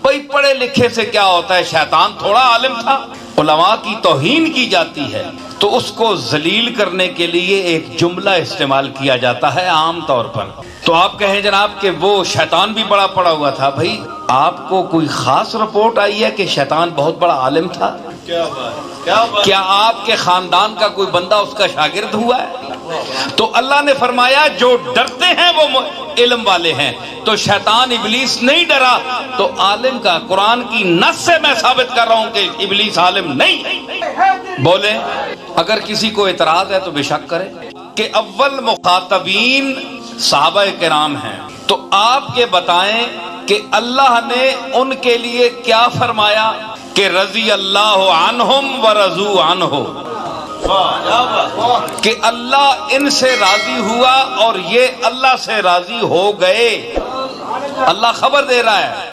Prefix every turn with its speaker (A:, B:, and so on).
A: भाई पढ़े लिखे से क्या होता है, शैतान थोड़ा आलिम था। उलमा की तौहीन की जाती है तो उसको जलील करने के लिए एक जुमला इस्तेमाल किया जाता है आम तौर पर। तो आप कहें जनाब कि वो शैतान भी बड़ा पड़ा हुआ था, भाई आपको कोई खास रिपोर्ट आई है कि शैतान बहुत बड़ा आलिम था? क्या आपके खानदान का कोई बंदा उसका शागिर्द हुआ है? तो अल्लाह ने फरमाया जो डरते हैं वो इल्म वाले हैं। तो शैतान इबलीस नहीं डरा, तो आलिम का कुरान की नस से मैं साबित कर रहा हूं कि इबलीस आलिम नहीं। बोले अगर किसी को इतराज है तो बेशक करे कि अव्वल मुखातबीन सहाबा किराम हैं। तो आप ये बताएं कि अल्लाह ने उनके लिए क्या फरमाया कि रजी अल्लाह अन्हुम व रजू अन्हु, कि अल्लाह इनसे राजी हुआ और ये अल्लाह से राजी हो गए। अल्लाह खबर दे रहा है।